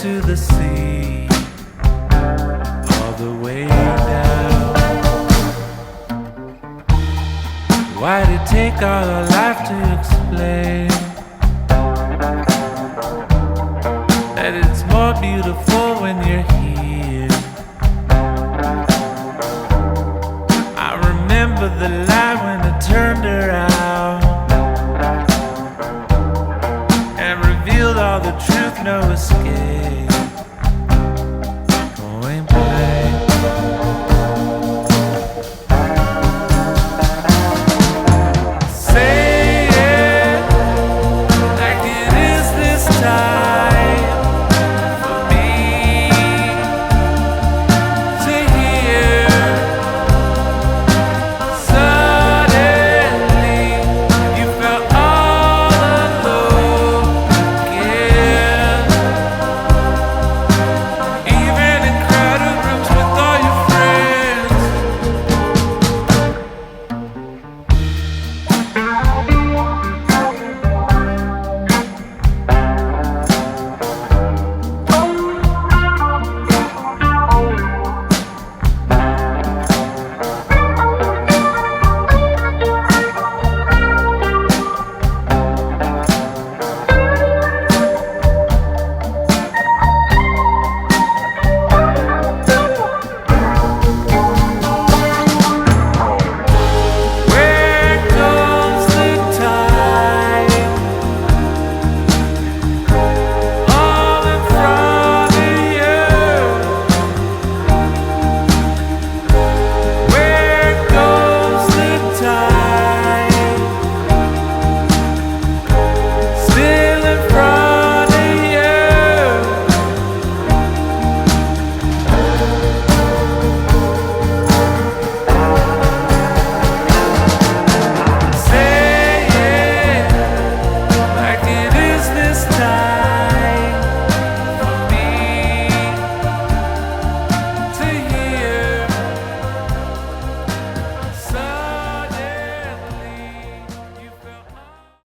to the sea, all the way down. Why'd it take all our life to explain that it's more beautiful when you're here? I remember the light when it turned her out and revealed all the truth, no escape.